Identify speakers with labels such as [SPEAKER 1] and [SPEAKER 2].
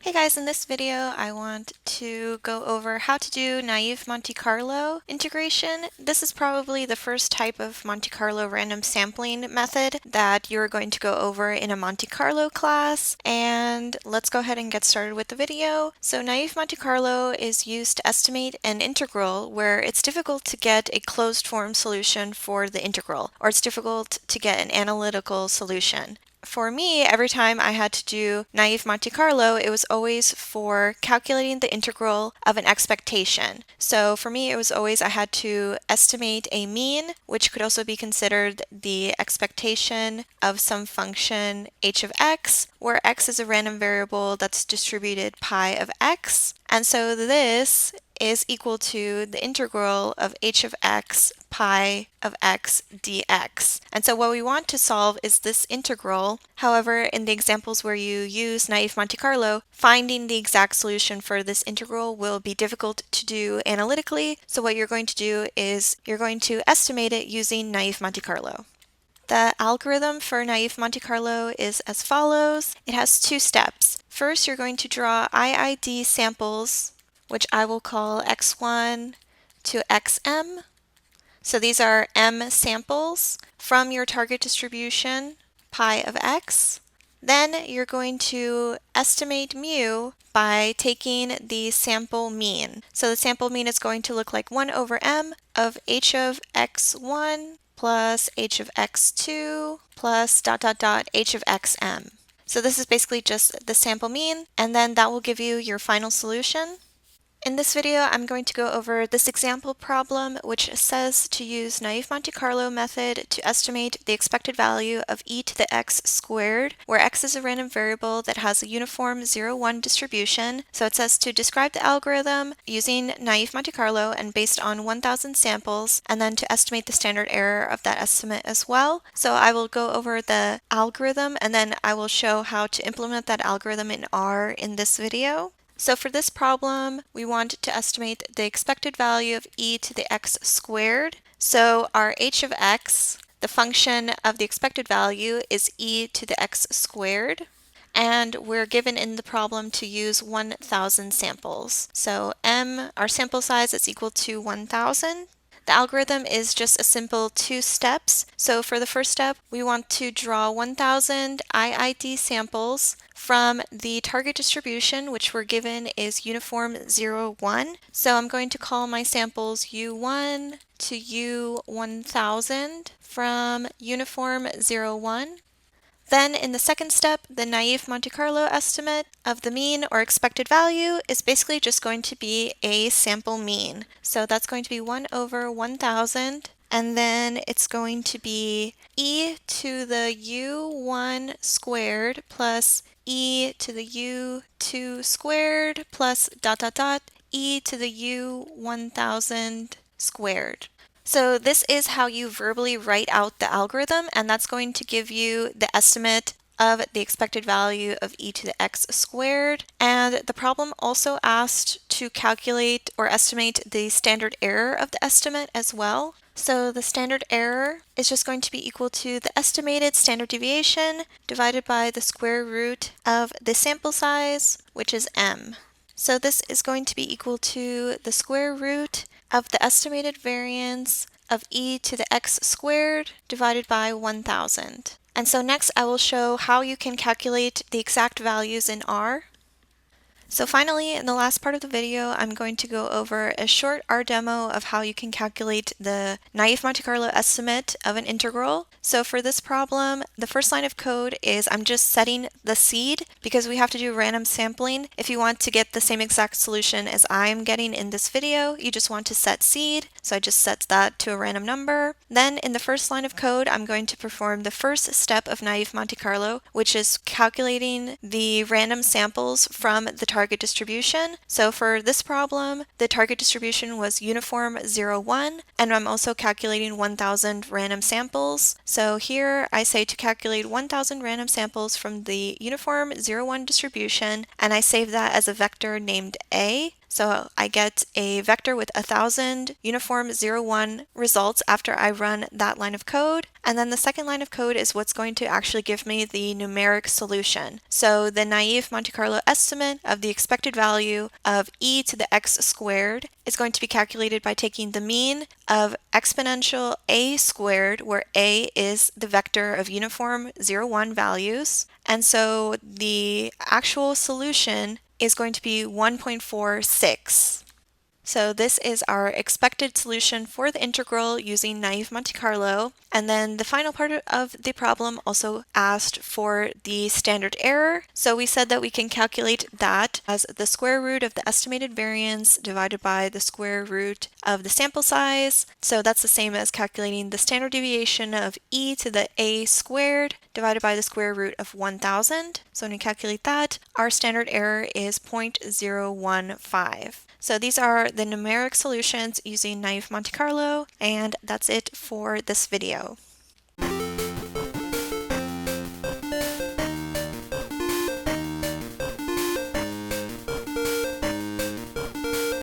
[SPEAKER 1] Hey guys, in this video I want to go over how to do naive Monte Carlo integration. This is probably the first type of Monte Carlo random sampling method that you're going to go over in a Monte Carlo class, and let's go ahead and get started with the video. So naive Monte Carlo is used to estimate an integral where it's difficult to get a closed form solution for the integral, or it's difficult to get an analytical solution. For me, every time I had to do naive Monte Carlo, it was always for calculating the integral of an expectation. So for me, it was always I had to estimate a mean, which could also be considered the expectation of some function h of x, where x is a random variable that's distributed pi of x. And so this is equal to the integral of h of x pi of x dx. And so what we want to solve is this integral. However, in the examples where you use naive Monte Carlo, finding the exact solution for this integral will be difficult to do analytically. So what you're going to do is you're going to estimate it using naive Monte Carlo. The algorithm for naive Monte Carlo is as follows. It has two steps. First, you're going to draw IID samples, which I will call x1 to xm. So these are m samples from your target distribution, pi of x. Then you're going to estimate mu by taking the sample mean. So the sample mean is going to look like 1 over m of h of x1 plus h of x2 plus dot dot dot h of xm. So this is basically just the sample mean, and then that will give you your final solution. In this video, I'm going to go over this example problem, which says to use naive Monte Carlo method to estimate the expected value of e to the x squared, where x is a random variable that has a uniform 0, 1 distribution. So it says to describe the algorithm using naive Monte Carlo and based on 1,000 samples, and then to estimate the standard error of that estimate as well. So I will go over the algorithm, and then I will show how to implement that algorithm in R in this video. So for this problem, we want to estimate the expected value of e to the x squared. So our h of x, the function of the expected value, is e to the x squared. And we're given in the problem to use 1,000 samples. So m, our sample size, is equal to 1,000. The algorithm is just a simple 2 steps. So for the first step, we want to draw 1,000 IID samples from the target distribution, which we're given is uniform 0, 1. So I'm going to call my samples U1 to U1000 from uniform 0, 1. Then in the second step, the naive Monte Carlo estimate of the mean or expected value is basically just going to be a sample mean. So that's going to be 1 over 1,000, and then it's going to be e to the u1 squared plus e to the u2 squared plus dot dot dot e to the u1000 squared. So this is how you verbally write out the algorithm, and that's going to give you the estimate of the expected value of e to the x squared. And the problem also asked to calculate or estimate the standard error of the estimate as well. So the standard error is just going to be equal to the estimated standard deviation divided by the square root of the sample size, which is m. So this is going to be equal to the square root of the estimated variance of e to the x squared divided by 1,000. And so next I will show how you can calculate the exact values in R. So finally, in the last part of the video, I'm going to go over a short R demo of how you can calculate the naive Monte Carlo estimate of an integral. So for this problem, the first line of code is I'm just setting the seed because we have to do random sampling. If you want to get the same exact solution as I'm getting in this video, you just want to set seed. So I just set that to a random number. Then in the first line of code, I'm going to perform the first step of naive Monte Carlo, which is calculating the random samples from the target distribution. So for this problem, the target distribution was uniform 0, 1, and I'm also calculating 1,000 random samples. So here I say to calculate 1,000 random samples from the uniform 0, 1 distribution, and I save that as a vector named A. So I get a vector with 1,000 uniform 0, 1 results after I run that line of code. And then the second line of code is what's going to actually give me the numeric solution. So the naive Monte Carlo estimate of the expected value of e to the x squared is going to be calculated by taking the mean of exponential a squared, where a is the vector of uniform 0, 1 values. And so the actual solution is going to be 1.46. So this is our expected solution for the integral using naive Monte Carlo. And then the final part of the problem also asked for the standard error. So we said that we can calculate that as the square root of the estimated variance divided by the square root of the sample size. So that's the same as calculating the standard deviation of e to the a squared divided by the square root of 1,000. So when we calculate that, our standard error is 0.015. So these are the numeric solutions using naive Monte Carlo, and that's it for this video.